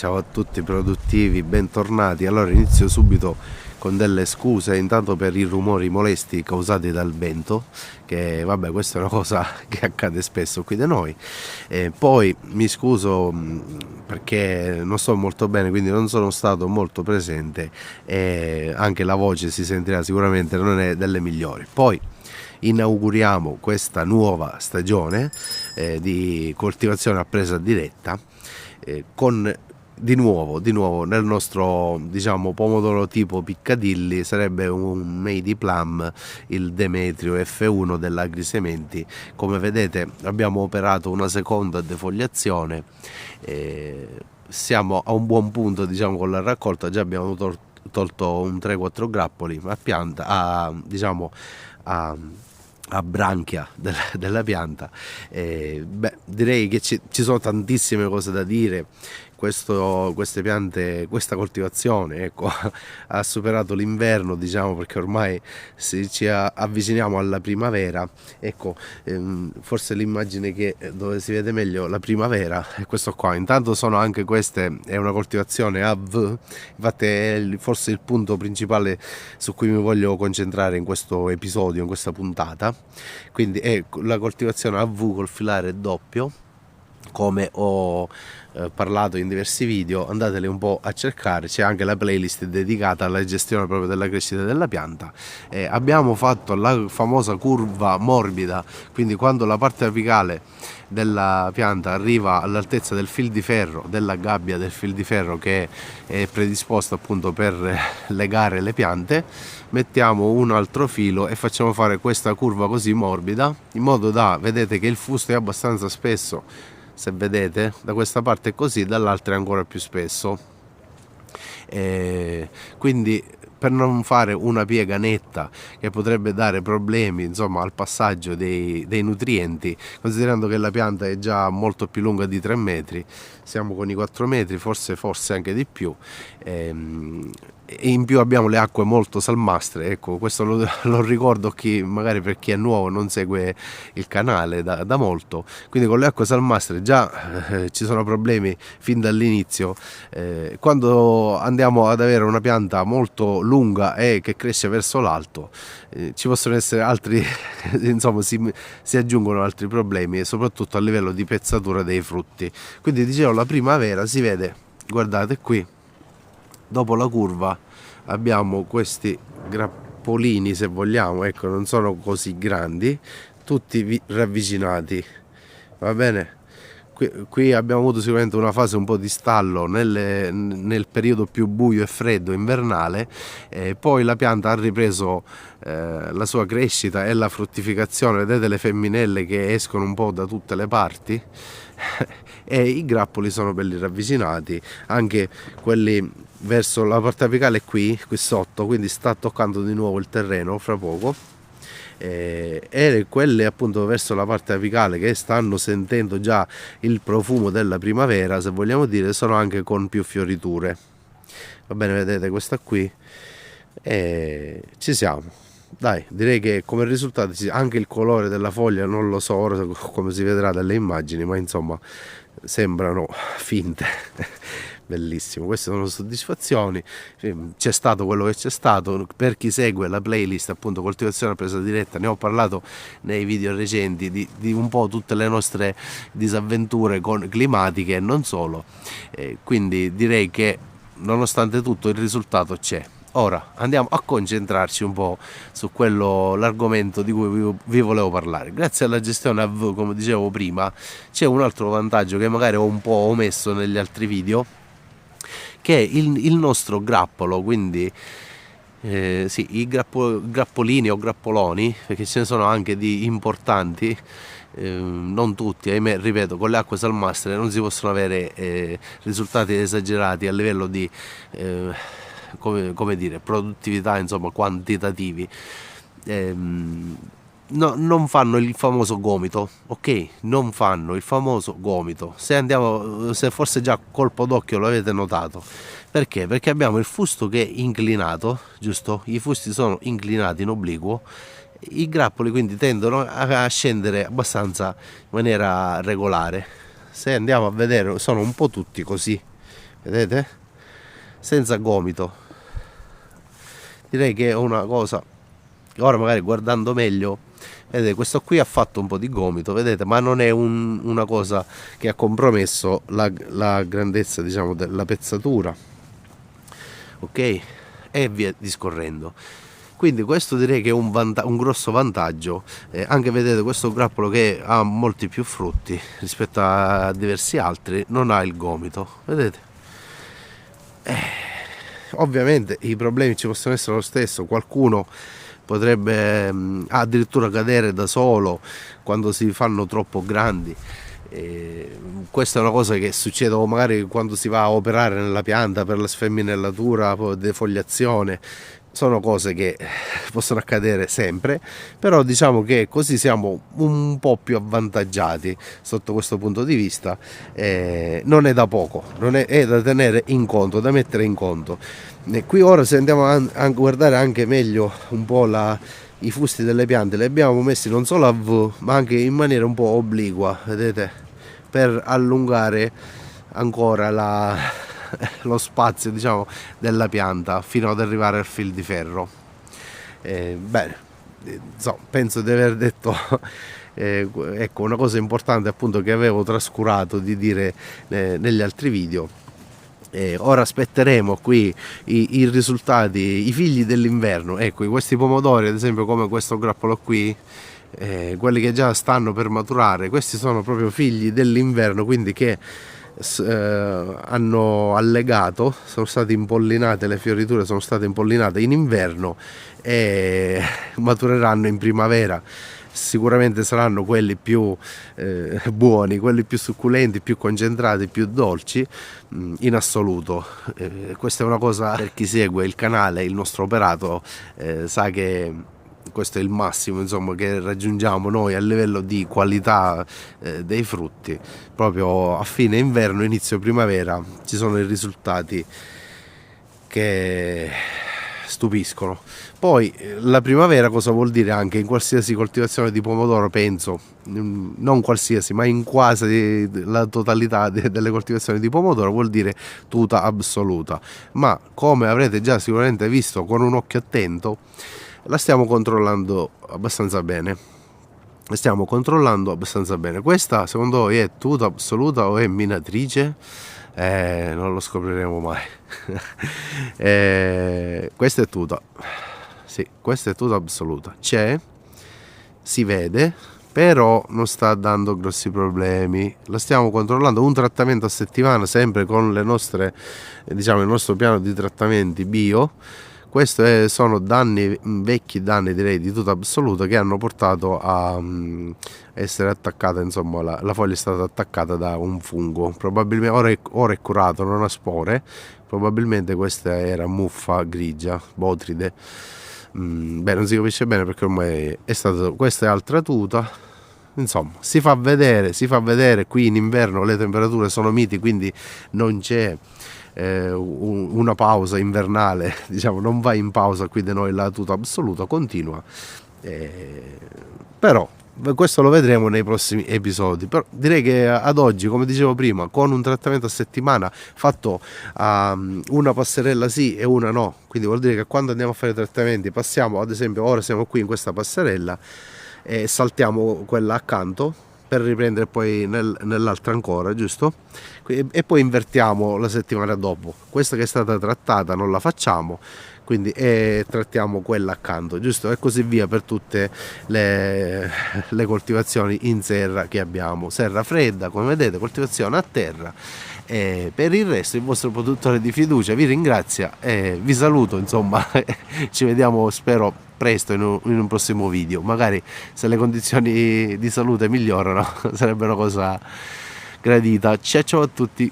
Ciao a tutti produttivi, bentornati. Allora inizio subito con delle scuse intanto per i rumori molesti causati dal vento, che vabbè, questa è una cosa che accade spesso qui da noi. Poi mi scuso perché non sto molto bene, quindi non sono stato molto presente e anche la voce si sentirà sicuramente non è delle migliori. Poi inauguriamo questa nuova stagione di coltivazione a presa diretta con di nuovo nel nostro, diciamo, pomodoro tipo Piccadilly sarebbe un Made Plum, il Demetrio F1 dell'Agrisementi. Come vedete abbiamo operato una seconda defoliazione, siamo a un buon punto, diciamo, con la raccolta. Già abbiamo tolto un 3-4 grappoli a pianta, diciamo a branchia della pianta. Direi che ci sono tantissime cose da dire. Queste piante, questa coltivazione, ecco, ha superato l'inverno, diciamo, perché ormai ci avviciniamo alla primavera. Ecco, forse l'immagine dove si vede meglio la primavera è questo qua. Intanto queste è una coltivazione a V, infatti è forse il punto principale su cui mi voglio concentrare in questo episodio, in questa puntata. Quindi è la coltivazione a V col filare doppio, come ho parlato in diversi video. Andateli un po' a cercare, c'è anche la playlist dedicata alla gestione proprio della crescita della pianta. Abbiamo fatto la famosa curva morbida, quindi quando la parte apicale della pianta arriva all'altezza del fil di ferro, della gabbia del fil di ferro che è predisposta appunto per legare le piante, mettiamo un altro filo e facciamo fare questa curva così morbida, in modo da, vedete che il fusto è abbastanza spesso, se vedete da questa parte è così, dall'altra è ancora più spesso, quindi per non fare una piega netta che potrebbe dare problemi, insomma, al passaggio dei nutrienti, considerando che la pianta è già molto più lunga di 3 metri, siamo con i 4 metri, forse anche di più, e in più abbiamo le acque molto salmastre. Ecco, questo lo ricordo magari per chi è nuovo, non segue il canale da molto. Quindi con le acque salmastre già ci sono problemi fin dall'inizio. Quando andiamo ad avere una pianta molto lunga e che cresce verso l'alto, ci possono essere altri insomma si aggiungono altri problemi, e soprattutto a livello di pezzatura dei frutti. Quindi dicevo, la primavera si vede, guardate qui, dopo la curva abbiamo questi grappolini, se vogliamo, ecco, non sono così grandi, tutti ravvicinati, va bene. Qui abbiamo avuto sicuramente una fase un po' di stallo nel periodo più buio e freddo invernale, poi la pianta ha ripreso la sua crescita e la fruttificazione. Vedete le femminelle che escono un po' da tutte le parti e i grappoli sono belli ravvicinati, anche quelli verso la parte apicale qui sotto, quindi sta toccando di nuovo il terreno fra poco. E quelle appunto verso la parte apicale che stanno sentendo già il profumo della primavera, se vogliamo dire, sono anche con più fioriture. Va bene, vedete questa qui, e ci siamo. Dai, direi che come risultato anche il colore della foglia non lo so ora come si vedrà dalle immagini, ma insomma sembrano finte. Bellissimo, queste sono soddisfazioni. C'è stato quello che c'è stato. Per chi segue la playlist, appunto, coltivazione a presa diretta, ne ho parlato nei video recenti di un po' tutte le nostre disavventure climatiche e non solo, quindi direi che nonostante tutto il risultato c'è. Ora andiamo a concentrarci un po' su l'argomento di cui vi volevo parlare. Grazie alla gestione AV, come dicevo prima, c'è un altro vantaggio che magari ho un po' omesso negli altri video, che è il nostro grappolo. Quindi sì, i grappolini o grappoloni, perché ce ne sono anche di importanti, non tutti, ahimè, ripeto, con le acque salmastre non si possono avere risultati esagerati a livello di come dire, produttività, insomma, quantitativi. No, non fanno il famoso gomito, ok? Non fanno il famoso gomito. Se forse già colpo d'occhio lo avete notato. Perché? Perché abbiamo il fusto che è inclinato, giusto? I fusti sono inclinati in obliquo. I grappoli quindi tendono a scendere abbastanza in maniera regolare. Se andiamo a vedere, sono un po' tutti così. vedete? Senza gomito. Direi che è una cosa, ora magari guardando meglio, vedete, questo qui ha fatto un po' di gomito, vedete, ma non è una cosa che ha compromesso la grandezza, diciamo, della pezzatura, ok? E via discorrendo. Quindi questo direi che è un grosso vantaggio, anche vedete questo grappolo che ha molti più frutti rispetto a diversi altri, non ha il gomito, vedete? Ovviamente i problemi ci possono essere lo stesso, qualcuno potrebbe addirittura cadere da solo quando si fanno troppo grandi. Questa è una cosa che succede magari quando si va a operare nella pianta per la sfemminellatura, defoliazione. Sono cose che possono accadere sempre, però diciamo che così siamo un po' più avvantaggiati sotto questo punto di vista. Non è da poco, è da tenere in conto, da mettere in conto. Qui ora, se andiamo a guardare anche meglio un po' i fusti delle piante, li abbiamo messi non solo a V ma anche in maniera un po' obliqua, vedete, per allungare ancora lo spazio, diciamo, della pianta fino ad arrivare al fil di ferro. Bene, penso di aver detto ecco, una cosa importante appunto che avevo trascurato di dire negli altri video. Ora aspetteremo qui i risultati, i figli dell'inverno. Ecco, questi pomodori, ad esempio, come questo grappolo qui, quelli che già stanno per maturare, questi sono proprio figli dell'inverno, quindi che hanno allegato, sono state impollinate, le fioriture sono state impollinate in inverno e matureranno in primavera. Sicuramente saranno quelli più buoni, quelli più succulenti, più concentrati, più dolci in assoluto. Questa è una cosa, per chi segue il canale, il nostro operato, sa che questo è il massimo, insomma, che raggiungiamo noi a livello di qualità dei frutti. Proprio a fine inverno, inizio primavera ci sono i risultati che stupiscono. Poi la primavera cosa vuol dire anche in qualsiasi coltivazione di pomodoro, penso, non qualsiasi ma in quasi la totalità delle coltivazioni di pomodoro, vuol dire tuta assoluta. Ma come avrete già sicuramente visto con un occhio attento, la stiamo controllando abbastanza bene. Questa secondo voi è tuta assoluta o è minatrice? Non lo scopriremo mai. Questa è tuta, sì, questa è tuta assoluta, si vede, però non sta dando grossi problemi. La stiamo controllando, un trattamento a settimana, sempre con le nostre, diciamo, il nostro piano di trattamenti bio. Questi sono vecchi danni, direi, di tuta assoluta, che hanno portato a essere attaccata, insomma, la foglia è stata attaccata da un fungo. Probabilmente ora è curato, non ha spore. Probabilmente questa era muffa grigia, botride. Beh, non si capisce bene perché ormai è stato. Questa è altra tuta. Insomma, si fa vedere. Qui in inverno le temperature sono miti, quindi non c'è una pausa invernale, diciamo, non va in pausa qui da noi, la tuta assoluta continua, però questo lo vedremo nei prossimi episodi. Però direi che ad oggi, come dicevo prima, con un trattamento a settimana fatto a una passerella sì e una no, quindi vuol dire che quando andiamo a fare i trattamenti passiamo, ad esempio ora siamo qui in questa passerella e saltiamo quella accanto per riprendere poi nell'altra ancora, giusto? E poi invertiamo la settimana dopo. Questa che è stata trattata non la facciamo, quindi trattiamo quella accanto, giusto? E così via per tutte le coltivazioni in serra che abbiamo. Serra fredda, come vedete, coltivazione a terra. E per il resto il vostro produttore di fiducia vi ringrazia e vi saluto, insomma. Ci vediamo, spero, presto in un prossimo video. Magari, se le condizioni di salute migliorano, sarebbe una cosa gradita. Ciao a tutti.